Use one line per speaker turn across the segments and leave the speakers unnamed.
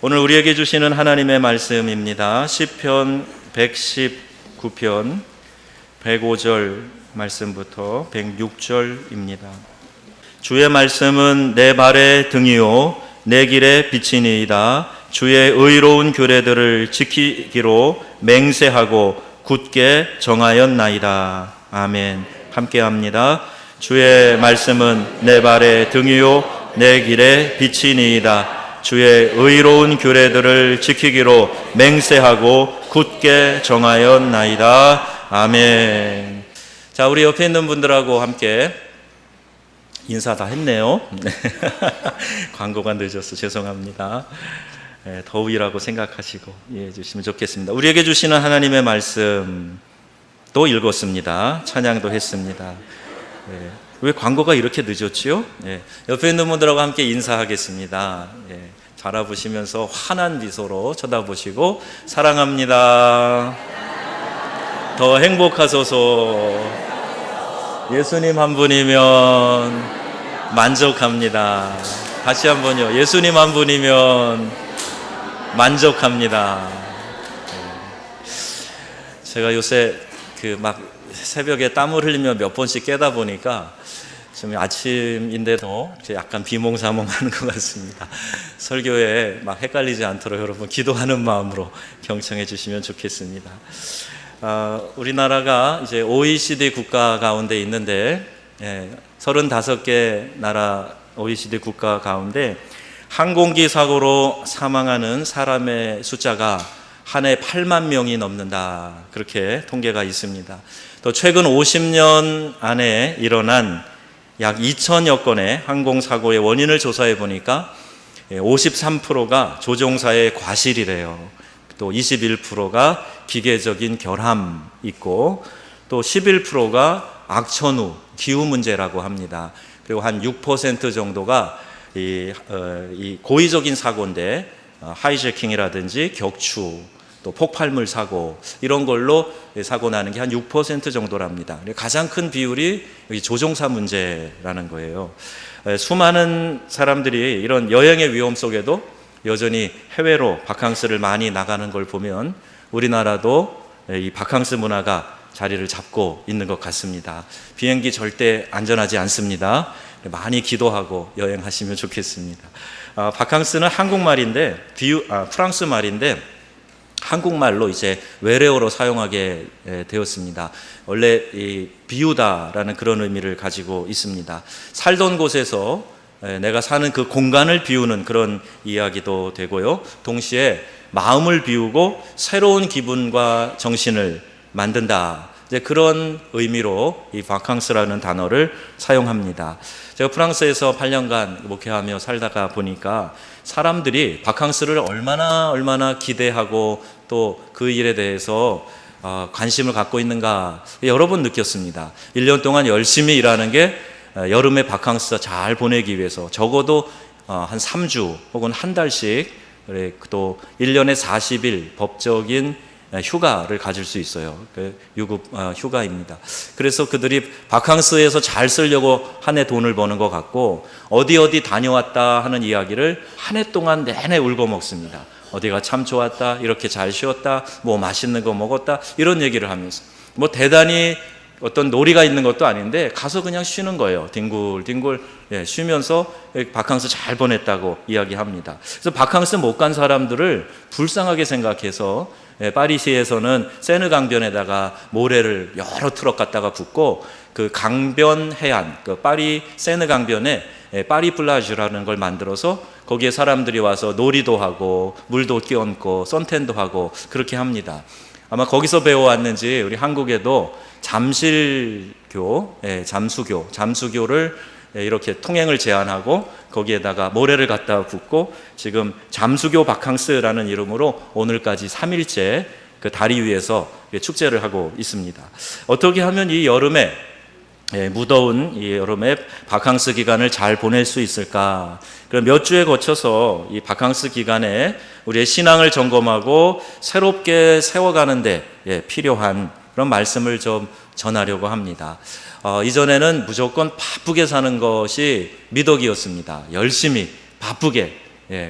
오늘 우리에게 주시는 하나님의 말씀입니다. 시편 119편 105절 말씀부터 106절입니다. 주의 말씀은 내 발의 등이요 내 길의 빛이니이다. 주의 의로운 규례들을 지키기로 맹세하고 굳게 정하였나이다. 아멘. 함께합니다. 주의 말씀은 내 발의 등이요 내 길의 빛이니이다. 주의 의로운 규례들을 지키기로 맹세하고 굳게 정하였나이다. 아멘. 자, 우리 옆에 있는 분들하고 함께 인사 다 했네요. 광고가 늦어서 죄송합니다. 더위라고 생각하시고 이해해 주시면 좋겠습니다. 우리에게 주시는 하나님의 말씀 또 읽었습니다. 찬양도 했습니다. 왜 광고가 이렇게 늦었지요? 옆에 있는 분들하고 함께 인사하겠습니다. 바라보시면서 환한 미소로 쳐다보시고 사랑합니다. 더 행복하소서. 예수님 한 분이면 만족합니다. 다시 한번요. 예수님 한 분이면 만족합니다. 제가 요새 막 새벽에 땀을 흘리며 몇 번씩 깨다 보니까 지금 아침인데도 약간 비몽사몽하는 것 같습니다. 설교에 막 헷갈리지 않도록 여러분 기도하는 마음으로 경청해 주시면 좋겠습니다. 우리나라가 이제 OECD 국가 가운데 있는데 35개 나라 OECD 국가 가운데 항공기 사고로 사망하는 사람의 숫자가 한 해 8만 명이 넘는다. 그렇게 통계가 있습니다. 또 최근 50년 안에 일어난 약 2천여 건의 항공사고의 원인을 조사해 보니까 53%가 조종사의 과실이래요. 또 21%가 기계적인 결함 있고 또 11%가 악천후, 기후 문제라고 합니다. 그리고 한 6% 정도가 이 고의적인 사고인데 하이제킹이라든지 격추, 또 폭발물 사고 이런 걸로 사고 나는 게 한 6% 정도랍니다. 가장 큰 비율이 여기 조종사 문제라는 거예요. 수많은 사람들이 이런 여행의 위험 속에도 여전히 해외로 바캉스를 많이 나가는 걸 보면 우리나라도 이 바캉스 문화가 자리를 잡고 있는 것 같습니다. 비행기 절대 안전하지 않습니다. 많이 기도하고 여행하시면 좋겠습니다. 바캉스는 한국말인데 프랑스 말인데 한국말로 이제 외래어로 사용하게 되었습니다. 원래 이 비우다라는 그런 의미를 가지고 있습니다. 살던 곳에서 내가 사는 그 공간을 비우는 그런 이야기도 되고요. 동시에 마음을 비우고 새로운 기분과 정신을 만든다. 이제 그런 의미로 이 바캉스라는 단어를 사용합니다. 제가 프랑스에서 8년간 목회하며 살다가 보니까 사람들이 바캉스를 얼마나 기대하고 또 그 일에 대해서 관심을 갖고 있는가 여러 번 느꼈습니다. 1년 동안 열심히 일하는 게 여름에 바캉스 잘 보내기 위해서 적어도 한 3주 혹은 한 달씩 또 1년에 40일 법적인 휴가를 가질 수 있어요. 유급 휴가입니다. 그래서 그들이 바캉스에서 잘 쓰려고 한 해 돈을 버는 것 같고 어디 다녀왔다 하는 이야기를 한 해 동안 내내 울고 먹습니다. 어디가 참 좋았다, 이렇게 잘 쉬었다, 뭐 맛있는 거 먹었다 이런 얘기를 하면서 뭐 대단히 어떤 놀이가 있는 것도 아닌데 가서 그냥 쉬는 거예요. 뒹굴뒹굴 쉬면서 바캉스 잘 보냈다고 이야기합니다. 그래서 바캉스 못 간 사람들을 불쌍하게 생각해서 파리시에서는 세느 강변에다가 모래를 여러 트럭 갖다가 붓고 그 강변 해안, 그 파리 세느 강변에 파리 플라주라는 걸 만들어서 거기에 사람들이 와서 놀이도 하고 물도 끼얹고 선탠도 하고 그렇게 합니다. 아마 거기서 배워왔는지 우리 한국에도 잠수교를 이렇게 통행을 제한하고 거기에다가 모래를 갖다 붓고 지금 잠수교 바캉스라는 이름으로 오늘까지 3일째 그 다리 위에서 축제를 하고 있습니다. 어떻게 하면 이 여름에 무더운 이 여름에 바캉스 기간을 잘 보낼 수 있을까? 그럼 몇 주에 거쳐서 이 바캉스 기간에 우리의 신앙을 점검하고 새롭게 세워가는데 필요한 그런 말씀을 좀 전하려고 합니다. 이전에는 무조건 바쁘게 사는 것이 미덕이었습니다. 열심히 바쁘게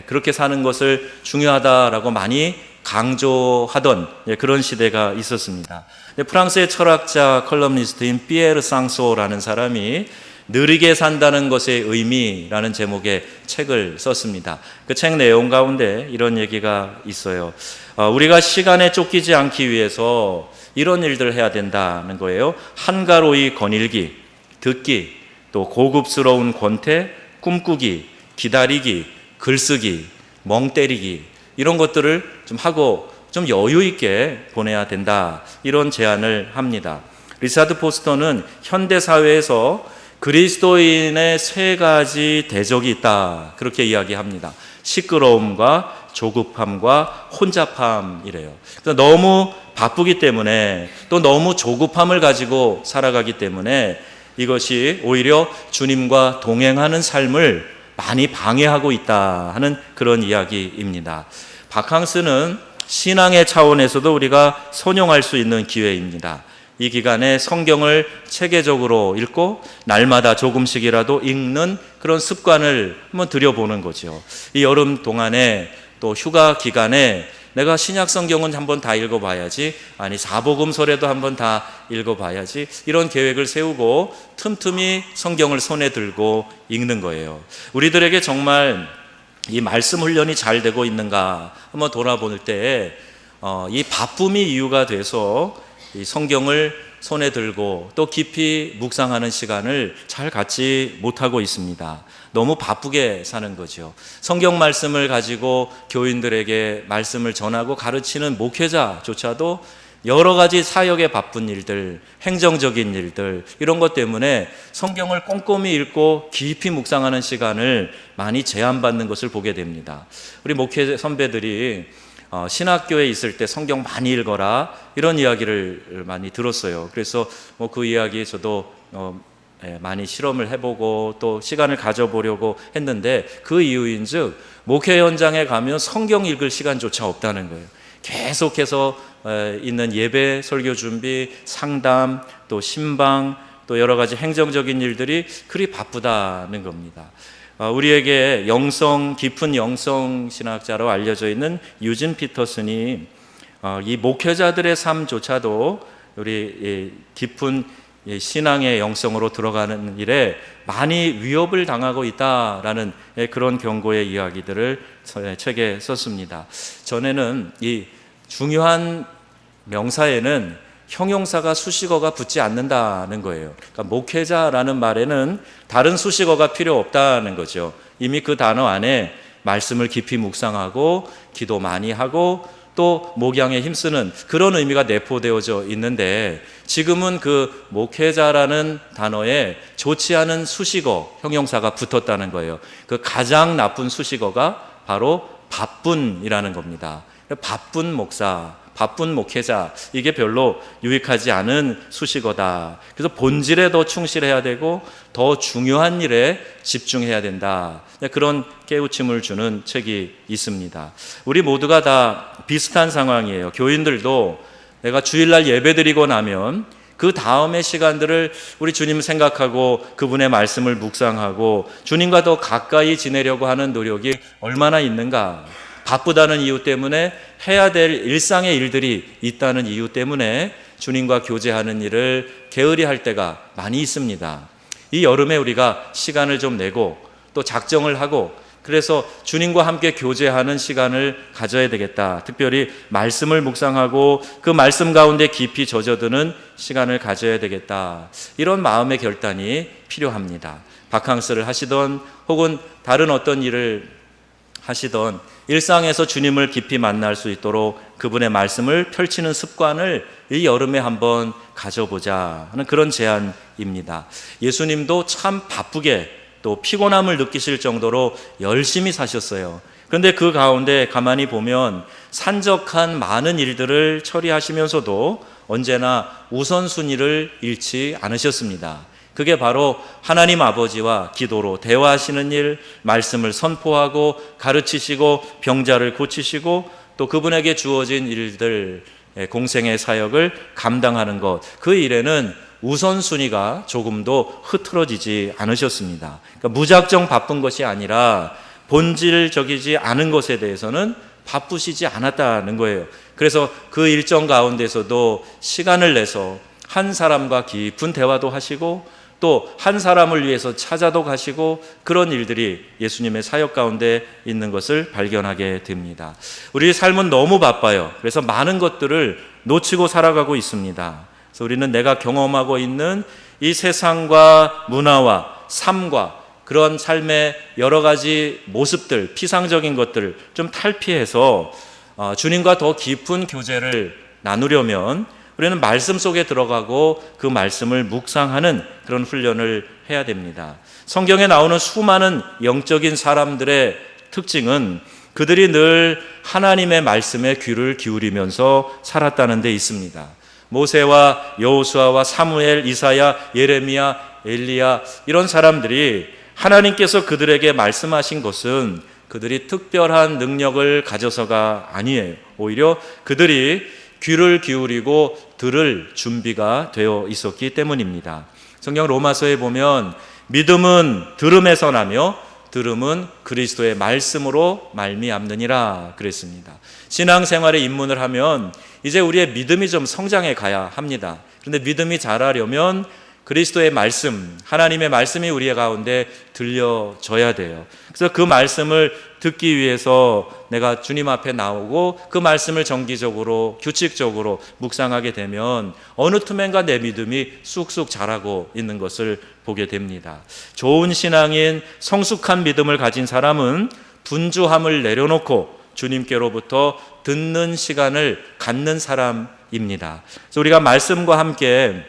그렇게 사는 것을 중요하다라고 많이 강조하던 그런 시대가 있었습니다. 프랑스의 철학자 컬럼니스트인 피에르 쌍소라는 사람이 느리게 산다는 것의 의미라는 제목의 책을 썼습니다. 그 책 내용 가운데 이런 얘기가 있어요. 우리가 시간에 쫓기지 않기 위해서 이런 일들을 해야 된다는 거예요. 한가로이 거닐기, 듣기, 또 고급스러운 권태, 꿈꾸기, 기다리기, 글쓰기, 멍 때리기, 이런 것들을 좀 하고 좀 여유 있게 보내야 된다, 이런 제안을 합니다. 리차드 포스터는 현대 사회에서 그리스도인의 세 가지 대적이 있다, 그렇게 이야기합니다. 시끄러움과 조급함과 혼잡함이래요. 그래서 너무 바쁘기 때문에, 또 너무 조급함을 가지고 살아가기 때문에 이것이 오히려 주님과 동행하는 삶을 많이 방해하고 있다 하는 그런 이야기입니다. 바캉스는 신앙의 차원에서도 우리가 선용할 수 있는 기회입니다. 이 기간에 성경을 체계적으로 읽고 날마다 조금씩이라도 읽는 그런 습관을 한번 들여보는 거죠. 이 여름 동안에, 또 휴가 기간에 내가 신약 성경은 한번 다 읽어봐야지, 아니 사복음서라도 한번 다 읽어봐야지, 이런 계획을 세우고 틈틈이 성경을 손에 들고 읽는 거예요. 우리들에게 정말 이 말씀 훈련이 잘 되고 있는가 한번 돌아볼 때 이 바쁨이 이유가 돼서 이 성경을 손에 들고 또 깊이 묵상하는 시간을 잘 갖지 못하고 있습니다. 너무 바쁘게 사는 거죠. 성경 말씀을 가지고 교인들에게 말씀을 전하고 가르치는 목회자조차도 여러 가지 사역에 바쁜 일들, 행정적인 일들, 이런 것 때문에 성경을 꼼꼼히 읽고 깊이 묵상하는 시간을 많이 제한받는 것을 보게 됩니다. 우리 목회 선배들이 신학교에 있을 때 성경 많이 읽어라, 이런 이야기를 많이 들었어요. 그래서 그 이야기 저도 많이 실험을 해보고 또 시간을 가져보려고 했는데, 그 이유인즉 목회 현장에 가면 성경 읽을 시간조차 없다는 거예요. 계속해서 있는 예배, 설교 준비, 상담, 또 신방, 또 여러 가지 행정적인 일들이 그리 바쁘다는 겁니다. 우리에게 깊은 영성 신학자로 알려져 있는 유진 피터슨이 이 목회자들의 삶조차도 우리 깊은 신앙의 영성으로 들어가는 일에 많이 위협을 당하고 있다라는 그런 경고의 이야기들을 책에 썼습니다. 전에는 이 중요한 명사에는 형용사가 수식어가 붙지 않는다는 거예요. 그러니까 목회자라는 말에는 다른 수식어가 필요 없다는 거죠. 이미 그 단어 안에 말씀을 깊이 묵상하고 기도 많이 하고 또 목양에 힘쓰는 그런 의미가 내포되어져 있는데, 지금은 그 목회자라는 단어에 좋지 않은 수식어, 형용사가 붙었다는 거예요. 그 가장 나쁜 수식어가 바로 바쁜이라는 겁니다. 바쁜 목사, 바쁜 목회자, 이게 별로 유익하지 않은 수식어다. 그래서 본질에 더 충실해야 되고 더 중요한 일에 집중해야 된다, 그런 깨우침을 주는 책이 있습니다. 우리 모두가 다 비슷한 상황이에요. 교인들도 내가 주일날 예배드리고 나면 그 다음의 시간들을 우리 주님 생각하고 그분의 말씀을 묵상하고 주님과 더 가까이 지내려고 하는 노력이 얼마나 있는가. 바쁘다는 이유 때문에, 해야 될 일상의 일들이 있다는 이유 때문에 주님과 교제하는 일을 게으리 할 때가 많이 있습니다. 이 여름에 우리가 시간을 좀 내고 또 작정을 하고, 그래서 주님과 함께 교제하는 시간을 가져야 되겠다. 특별히 말씀을 묵상하고 그 말씀 가운데 깊이 젖어드는 시간을 가져야 되겠다. 이런 마음의 결단이 필요합니다. 바캉스를 하시던 혹은 다른 어떤 일을 하시던 일상에서 주님을 깊이 만날 수 있도록 그분의 말씀을 펼치는 습관을 이 여름에 한번 가져보자 하는 그런 제안입니다. 예수님도 참 바쁘게 또 피곤함을 느끼실 정도로 열심히 사셨어요. 그런데 그 가운데 가만히 보면 산적한 많은 일들을 처리하시면서도 언제나 우선순위를 잃지 않으셨습니다. 그게 바로 하나님 아버지와 기도로 대화하시는 일, 말씀을 선포하고 가르치시고 병자를 고치시고 또 그분에게 주어진 일들, 공생의 사역을 감당하는 것, 그 일에는 우선순위가 조금도 흐트러지지 않으셨습니다. 그러니까 무작정 바쁜 것이 아니라 본질적이지 않은 것에 대해서는 바쁘시지 않았다는 거예요. 그래서 그 일정 가운데서도 시간을 내서 한 사람과 깊은 대화도 하시고 또 한 사람을 위해서 찾아도 가시고 그런 일들이 예수님의 사역 가운데 있는 것을 발견하게 됩니다. 우리 삶은 너무 바빠요. 그래서 많은 것들을 놓치고 살아가고 있습니다. 그래서 우리는 내가 경험하고 있는 이 세상과 문화와 삶과 그런 삶의 여러 가지 모습들, 피상적인 것들을 좀 탈피해서 주님과 더 깊은 교제를 나누려면 우리는 말씀 속에 들어가고 그 말씀을 묵상하는 그런 훈련을 해야 됩니다. 성경에 나오는 수많은 영적인 사람들의 특징은 그들이 늘 하나님의 말씀에 귀를 기울이면서 살았다는 데 있습니다. 모세와 여호수아와 사무엘, 이사야, 예레미야, 엘리야 이런 사람들이 하나님께서 그들에게 말씀하신 것은 그들이 특별한 능력을 가져서가 아니에요. 오히려 그들이 귀를 기울이고 들을 준비가 되어 있었기 때문입니다. 성경 로마서에 보면 믿음은 들음에서 나며 들음은 그리스도의 말씀으로 말미암느니라 그랬습니다. 신앙생활에 입문을 하면 이제 우리의 믿음이 좀 성장해 가야 합니다. 그런데 믿음이 자라려면 그리스도의 말씀, 하나님의 말씀이 우리 가운데 들려져야 돼요. 그래서 그 말씀을 듣기 위해서 내가 주님 앞에 나오고 그 말씀을 정기적으로 규칙적으로 묵상하게 되면 어느 틈엔가 내 믿음이 쑥쑥 자라고 있는 것을 보게 됩니다. 좋은 신앙인 성숙한 믿음을 가진 사람은 분주함을 내려놓고 주님께로부터 듣는 시간을 갖는 사람입니다. 그래서 우리가 말씀과 함께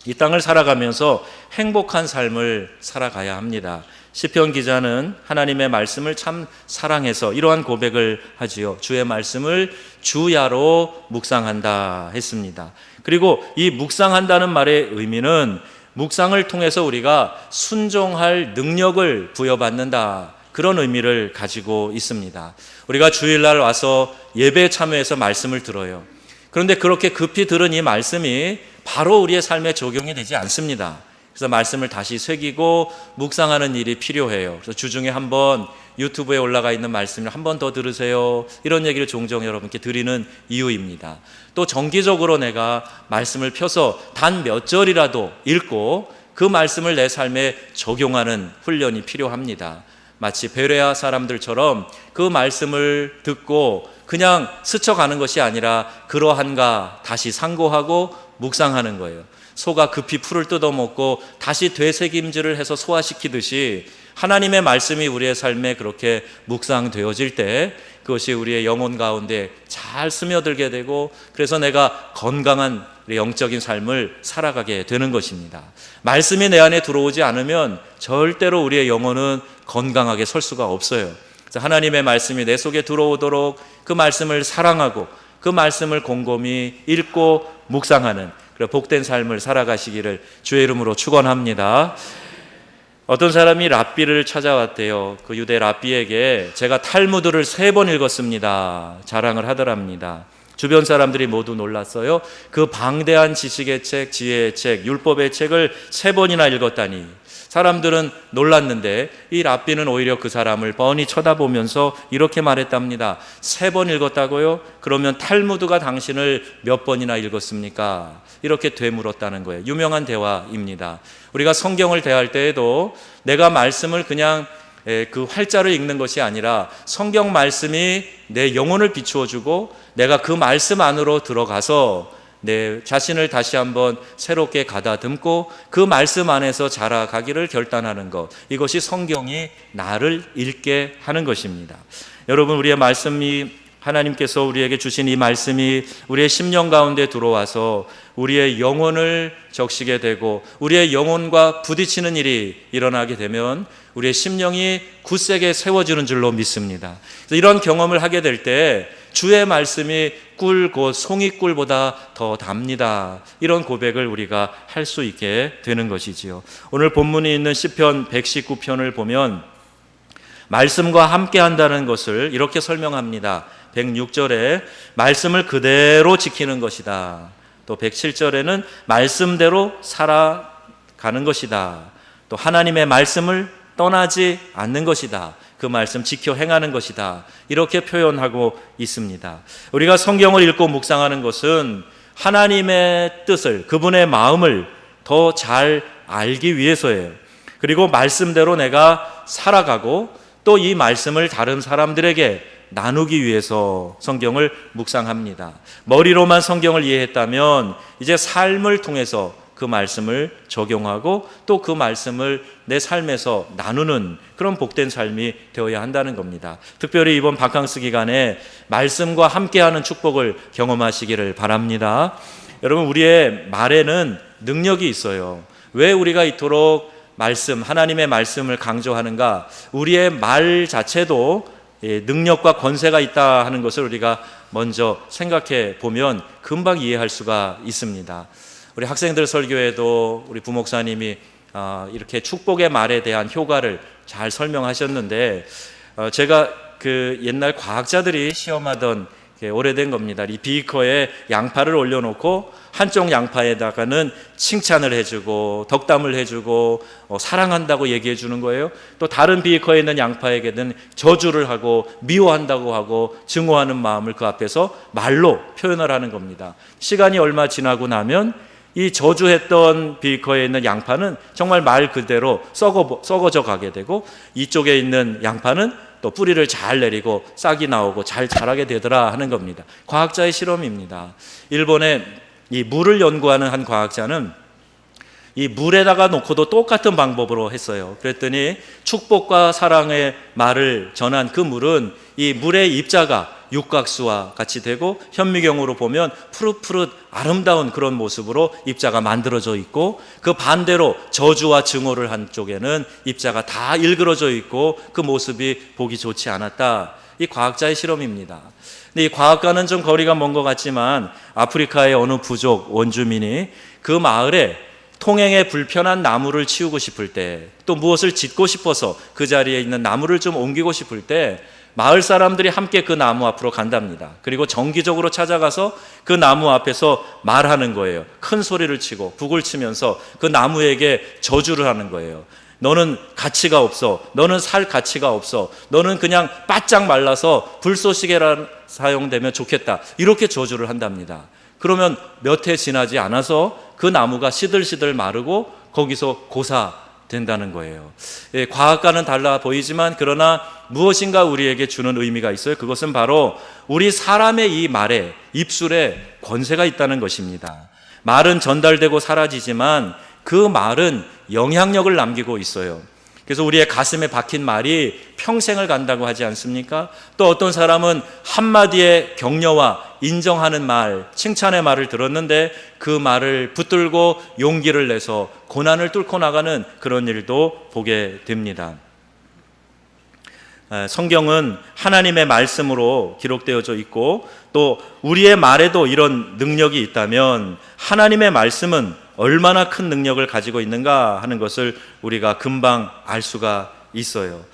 이 땅을 살아가면서 행복한 삶을 살아가야 합니다. 시편 기자는 하나님의 말씀을 참 사랑해서 이러한 고백을 하지요. 주의 말씀을 주야로 묵상한다 했습니다. 그리고 이 묵상한다는 말의 의미는 묵상을 통해서 우리가 순종할 능력을 부여받는다, 그런 의미를 가지고 있습니다. 우리가 주일날 와서 예배에 참여해서 말씀을 들어요. 그런데 그렇게 급히 들은 이 말씀이 바로 우리의 삶에 적용이 되지 않습니다. 그래서 말씀을 다시 새기고 묵상하는 일이 필요해요. 그래서 주중에 한번 유튜브에 올라가 있는 말씀을 한 번 더 들으세요, 이런 얘기를 종종 여러분께 드리는 이유입니다. 또 정기적으로 내가 말씀을 펴서 단 몇 절이라도 읽고 그 말씀을 내 삶에 적용하는 훈련이 필요합니다. 마치 베레아 사람들처럼 그 말씀을 듣고 그냥 스쳐가는 것이 아니라 그러한가 다시 상고하고 묵상하는 거예요. 소가 급히 풀을 뜯어먹고 다시 되새김질을 해서 소화시키듯이 하나님의 말씀이 우리의 삶에 그렇게 묵상되어질 때 그것이 우리의 영혼 가운데 잘 스며들게 되고 그래서 내가 건강한 영적인 삶을 살아가게 되는 것입니다. 말씀이 내 안에 들어오지 않으면 절대로 우리의 영혼은 건강하게 설 수가 없어요. 그래서 하나님의 말씀이 내 속에 들어오도록 그 말씀을 사랑하고 그 말씀을 곰곰이 읽고 묵상하는 그런 복된 삶을 살아가시기를 주의 이름으로 축원합니다. 어떤 사람이 랍비를 찾아왔대요. 그 유대 랍비에게 제가 탈무드를 3번 읽었습니다, 자랑을 하더랍니다. 주변 사람들이 모두 놀랐어요. 그 방대한 지식의 책, 지혜의 책, 율법의 책을 3번이나 읽었다니. 사람들은 놀랐는데 이 랍비는 오히려 그 사람을 뻔히 쳐다보면서 이렇게 말했답니다. 3번 읽었다고요? 그러면 탈무드가 당신을 몇 번이나 읽었습니까? 이렇게 되물었다는 거예요. 유명한 대화입니다. 우리가 성경을 대할 때에도 내가 말씀을 그냥 그 활자를 읽는 것이 아니라 성경 말씀이 내 영혼을 비추어주고 내가 그 말씀 안으로 들어가서 내 자신을 다시 한번 새롭게 가다듬고 그 말씀 안에서 자라가기를 결단하는 것, 이것이 성경이 나를 읽게 하는 것입니다. 여러분, 우리의 말씀이 하나님께서 우리에게 주신 이 말씀이 우리의 심령 가운데 들어와서 우리의 영혼을 적시게 되고 우리의 영혼과 부딪히는 일이 일어나게 되면 우리의 심령이 굳세게 세워지는 줄로 믿습니다. 그래서 이런 경험을 하게 될 때 주의 말씀이 꿀 곧 송이꿀보다 더 답니다, 이런 고백을 우리가 할 수 있게 되는 것이지요. 오늘 본문이 있는 시편 119편을 보면 말씀과 함께 한다는 것을 이렇게 설명합니다. 106절에 말씀을 그대로 지키는 것이다. 또 107절에는 말씀대로 살아가는 것이다. 또 하나님의 말씀을 떠나지 않는 것이다. 그 말씀 지켜 행하는 것이다. 이렇게 표현하고 있습니다. 우리가 성경을 읽고 묵상하는 것은 하나님의 뜻을, 그분의 마음을 더 잘 알기 위해서예요. 그리고 말씀대로 내가 살아가고 또 이 말씀을 다른 사람들에게 나누기 위해서 성경을 묵상합니다. 머리로만 성경을 이해했다면 이제 삶을 통해서 그 말씀을 적용하고 또 그 말씀을 내 삶에서 나누는 그런 복된 삶이 되어야 한다는 겁니다. 특별히 이번 바캉스 기간에 말씀과 함께하는 축복을 경험하시기를 바랍니다. 여러분, 우리의 말에는 능력이 있어요. 왜 우리가 이토록 하나님의 말씀을 강조하는가? 우리의 말 자체도 능력과 권세가 있다 하는 것을 우리가 먼저 생각해 보면 금방 이해할 수가 있습니다. 우리 학생들 설교에도 우리 부목사님이 이렇게 축복의 말에 대한 효과를 잘 설명하셨는데, 제가 그 옛날 과학자들이 시험하던 오래된 겁니다. 이 비커에 양파를 올려놓고 한쪽 양파에다가는 칭찬을 해주고 덕담을 해주고 사랑한다고 얘기해 주는 거예요. 또 다른 비커에 있는 양파에게는 저주를 하고 미워한다고 하고 증오하는 마음을 그 앞에서 말로 표현을 하는 겁니다. 시간이 얼마 지나고 나면 이 저주했던 비커에 있는 양파는 정말 말 그대로 썩어져 가게 되고, 이쪽에 있는 양파는 또 뿌리를 잘 내리고 싹이 나오고 잘 자라게 되더라 하는 겁니다. 과학자의 실험입니다. 일본에 이 물을 연구하는 한 과학자는 이 물에다가 놓고도 똑같은 방법으로 했어요. 그랬더니 축복과 사랑의 말을 전한 그 물은 이 물의 입자가 육각수와 같이 되고 현미경으로 보면 푸릇푸릇 아름다운 그런 모습으로 입자가 만들어져 있고, 그 반대로 저주와 증오를 한 쪽에는 입자가 다 일그러져 있고 그 모습이 보기 좋지 않았다. 이 과학자의 실험입니다. 근데 이 과학과는 좀 거리가 먼 것 같지만 아프리카의 어느 부족 원주민이 그 마을에 통행에 불편한 나무를 치우고 싶을 때, 또 무엇을 짓고 싶어서 그 자리에 있는 나무를 좀 옮기고 싶을 때 마을 사람들이 함께 그 나무 앞으로 간답니다. 그리고 정기적으로 찾아가서 그 나무 앞에서 말하는 거예요. 큰 소리를 치고 북을 치면서 그 나무에게 저주를 하는 거예요. 너는 가치가 없어. 너는 살 가치가 없어. 너는 그냥 바짝 말라서 불쏘시개라 사용되면 좋겠다. 이렇게 저주를 한답니다. 그러면 몇 해 지나지 않아서 그 나무가 시들시들 마르고 거기서 고사된다는 거예요. 과학과는 달라 보이지만 그러나 무엇인가 우리에게 주는 의미가 있어요. 그것은 바로 우리 사람의 이 말에, 입술에 권세가 있다는 것입니다. 말은 전달되고 사라지지만 그 말은 영향력을 남기고 있어요. 그래서 우리의 가슴에 박힌 말이 평생을 간다고 하지 않습니까? 또 어떤 사람은 한마디의 격려와 인정하는 말, 칭찬의 말을 들었는데 그 말을 붙들고 용기를 내서 고난을 뚫고 나가는 그런 일도 보게 됩니다. 성경은 하나님의 말씀으로 기록되어져 있고 또 우리의 말에도 이런 능력이 있다면 하나님의 말씀은 얼마나 큰 능력을 가지고 있는가 하는 것을 우리가 금방 알 수가 있어요.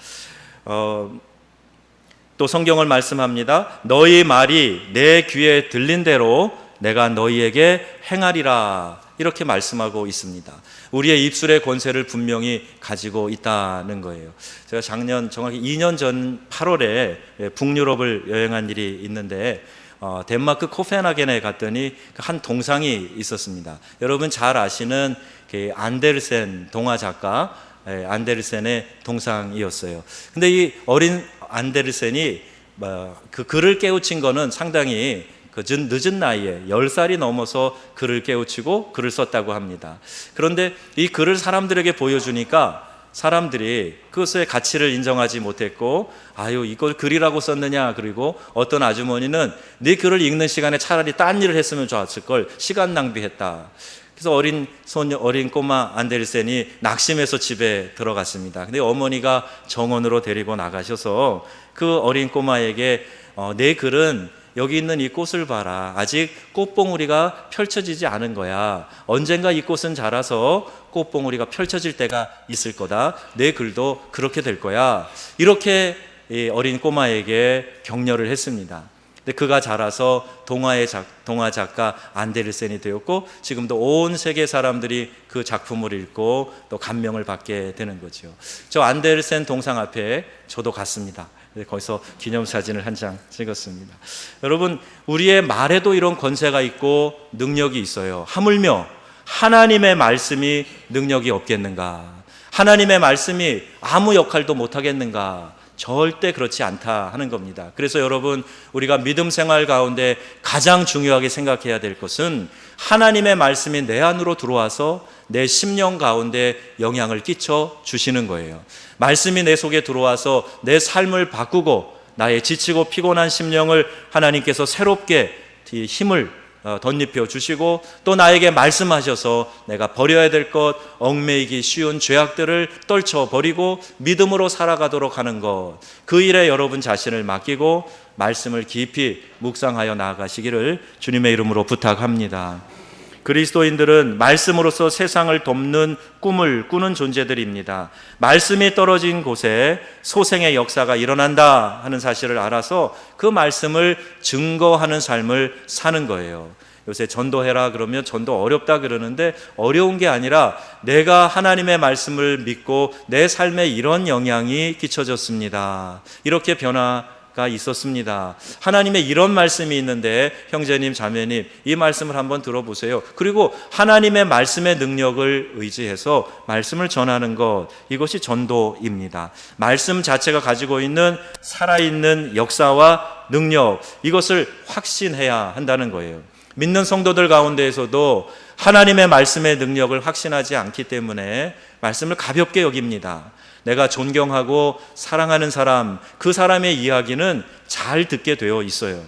또 성경을 말씀합니다. 너희 말이 내 귀에 들린 대로 내가 너희에게 행하리라, 이렇게 말씀하고 있습니다. 우리의 입술의 권세를 분명히 가지고 있다는 거예요. 제가 작년 정확히 2년 전 8월에 북유럽을 여행한 일이 있는데 덴마크 코펜하겐에 갔더니 한 동상이 있었습니다. 여러분 잘 아시는 안데르센 동화 작가 안데르센의 동상이었어요. 근데 이 어린 안데르센이 그 글을 깨우친 거는 상당히 늦은 나이에 10살이 넘어서 글을 깨우치고 글을 썼다고 합니다. 그런데 이 글을 사람들에게 보여주니까 사람들이 그것의 가치를 인정하지 못했고, 아유 이걸 글이라고 썼느냐, 그리고 어떤 아주머니는 네 글을 읽는 시간에 차라리 딴 일을 했으면 좋았을 걸, 시간 낭비했다. 그래서 어린 꼬마 안데르센이 낙심해서 집에 들어갔습니다. 근데 어머니가 정원으로 데리고 나가셔서 그 어린 꼬마에게 내 글은 여기 있는 이 꽃을 봐라. 아직 꽃봉우리가 펼쳐지지 않은 거야. 언젠가 이 꽃은 자라서 꽃봉우리가 펼쳐질 때가 있을 거다. 내 글도 그렇게 될 거야. 이렇게 어린 꼬마에게 격려를 했습니다. 근데 그가 자라서 동화 작가 안데르센이 되었고, 지금도 온 세계 사람들이 그 작품을 읽고 또 감명을 받게 되는 거죠. 저 안데르센 동상 앞에 저도 갔습니다. 거기서 기념사진을 한 장 찍었습니다. 여러분, 우리의 말에도 이런 권세가 있고 능력이 있어요. 하물며 하나님의 말씀이 능력이 없겠는가? 하나님의 말씀이 아무 역할도 못하겠는가? 절대 그렇지 않다 하는 겁니다. 그래서 여러분, 우리가 믿음 생활 가운데 가장 중요하게 생각해야 될 것은 하나님의 말씀이 내 안으로 들어와서 내 심령 가운데 영향을 끼쳐 주시는 거예요. 말씀이 내 속에 들어와서 내 삶을 바꾸고 나의 지치고 피곤한 심령을 하나님께서 새롭게 힘을 덧입혀 주시고, 또 나에게 말씀하셔서 내가 버려야 될 것, 얽매이기 쉬운 죄악들을 떨쳐버리고 믿음으로 살아가도록 하는 것, 그 일에 여러분 자신을 맡기고 말씀을 깊이 묵상하여 나아가시기를 주님의 이름으로 부탁합니다. 그리스도인들은 말씀으로서 세상을 돕는 꿈을 꾸는 존재들입니다. 말씀이 떨어진 곳에 소생의 역사가 일어난다 하는 사실을 알아서 그 말씀을 증거하는 삶을 사는 거예요. 요새 전도해라 그러면 전도 어렵다 그러는데, 어려운 게 아니라 내가 하나님의 말씀을 믿고 내 삶에 이런 영향이 끼쳐졌습니다. 이렇게 변화가 있었습니다. 하나님의 이런 말씀이 있는데 형제님 자매님, 이 말씀을 한번 들어보세요. 그리고 하나님의 말씀의 능력을 의지해서 말씀을 전하는 것, 이것이 전도입니다. 말씀 자체가 가지고 있는 살아있는 역사와 능력, 이것을 확신해야 한다는 거예요. 믿는 성도들 가운데에서도 하나님의 말씀의 능력을 확신하지 않기 때문에 말씀을 가볍게 여깁니다. 내가 존경하고 사랑하는 사람, 그 사람의 이야기는 잘 듣게 되어 있어요.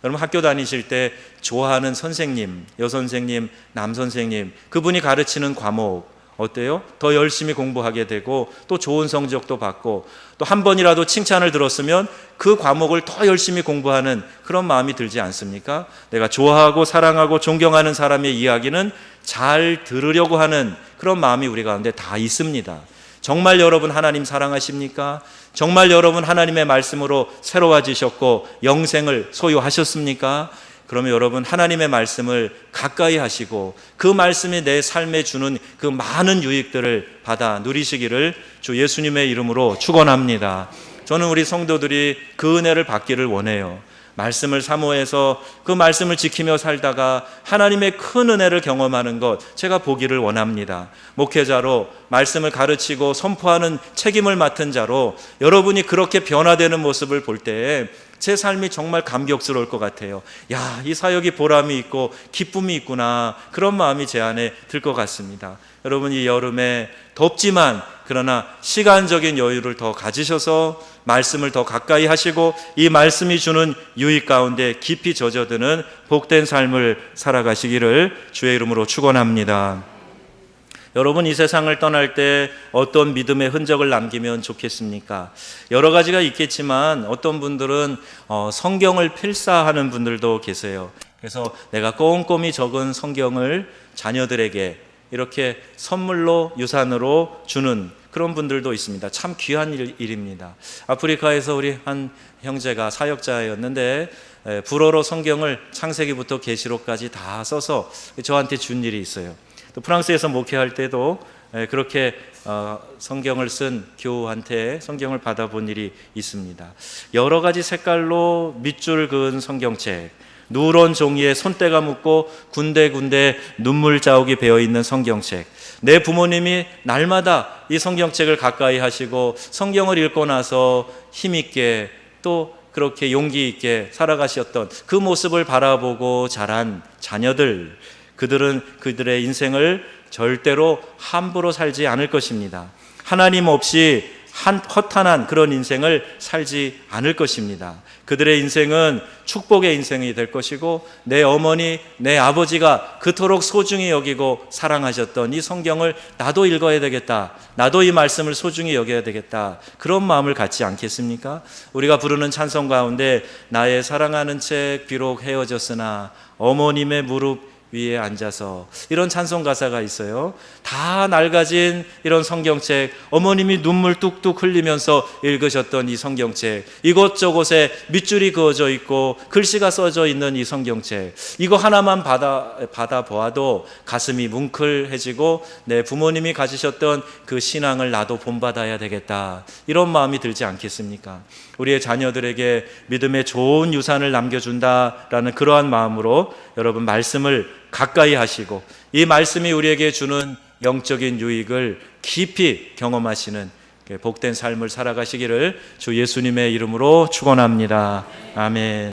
여러분, 학교 다니실 때 좋아하는 선생님, 여선생님, 남선생님, 그분이 가르치는 과목 어때요? 더 열심히 공부하게 되고 또 좋은 성적도 받고, 또 한 번이라도 칭찬을 들었으면 그 과목을 더 열심히 공부하는 그런 마음이 들지 않습니까? 내가 좋아하고 사랑하고 존경하는 사람의 이야기는 잘 들으려고 하는 그런 마음이 우리 가운데 다 있습니다. 정말 여러분 하나님 사랑하십니까? 정말 여러분 하나님의 말씀으로 새로워지셨고 영생을 소유하셨습니까? 그러면 여러분 하나님의 말씀을 가까이 하시고 그 말씀이 내 삶에 주는 그 많은 유익들을 받아 누리시기를 주 예수님의 이름으로 축원합니다. 저는 우리 성도들이 그 은혜를 받기를 원해요. 말씀을 사모해서 그 말씀을 지키며 살다가 하나님의 큰 은혜를 경험하는 것, 제가 보기를 원합니다. 목회자로 말씀을 가르치고 선포하는 책임을 맡은 자로 여러분이 그렇게 변화되는 모습을 볼 때에 제 삶이 정말 감격스러울 것 같아요. 야, 이 사역이 보람이 있고 기쁨이 있구나, 그런 마음이 제 안에 들 것 같습니다. 여러분, 이 여름에 덥지만 그러나 시간적인 여유를 더 가지셔서 말씀을 더 가까이 하시고 이 말씀이 주는 유익 가운데 깊이 젖어드는 복된 삶을 살아가시기를 주의 이름으로 축원합니다. 여러분, 이 세상을 떠날 때 어떤 믿음의 흔적을 남기면 좋겠습니까? 여러 가지가 있겠지만 어떤 분들은 성경을 필사하는 분들도 계세요. 그래서 내가 꼼꼼히 적은 성경을 자녀들에게 이렇게 선물로 유산으로 주는 그런 분들도 있습니다. 참 귀한 일입니다. 아프리카에서 우리 한 형제가 사역자였는데 불어로 성경을 창세기부터 계시록까지 다 써서 저한테 준 일이 있어요. 또 프랑스에서 목회할 때도 그렇게 성경을 쓴 교우한테 성경을 받아본 일이 있습니다. 여러 가지 색깔로 밑줄 그은 성경책, 누런 종이에 손때가 묻고 군데군데 눈물 자국이 배어있는 성경책, 내 부모님이 날마다 이 성경책을 가까이 하시고 성경을 읽고 나서 힘있게 또 그렇게 용기 있게 살아가셨던 그 모습을 바라보고 자란 자녀들, 그들은 그들의 인생을 절대로 함부로 살지 않을 것입니다. 하나님 없이 허탄한 그런 인생을 살지 않을 것입니다. 그들의 인생은 축복의 인생이 될 것이고, 내 어머니, 내 아버지가 그토록 소중히 여기고 사랑하셨던 이 성경을 나도 읽어야 되겠다, 나도 이 말씀을 소중히 여겨야 되겠다, 그런 마음을 갖지 않겠습니까? 우리가 부르는 찬송 가운데 나의 사랑하는 책 비록 헤어졌으나 어머님의 무릎 위에 앉아서, 이런 찬송 가사가 있어요. 다 낡아진 이런 성경책, 어머님이 눈물 뚝뚝 흘리면서 읽으셨던 이 성경책, 이곳저곳에 밑줄이 그어져 있고 글씨가 써져 있는 이 성경책, 이거 하나만 받아 보아도 가슴이 뭉클해지고 내 부모님이 가지셨던 그 신앙을 나도 본받아야 되겠다, 이런 마음이 들지 않겠습니까? 우리의 자녀들에게 믿음의 좋은 유산을 남겨준다라는 그러한 마음으로 여러분 말씀을 가까이 하시고 이 말씀이 우리에게 주는 영적인 유익을 깊이 경험하시는 복된 삶을 살아가시기를 주 예수님의 이름으로 축원합니다. 아멘.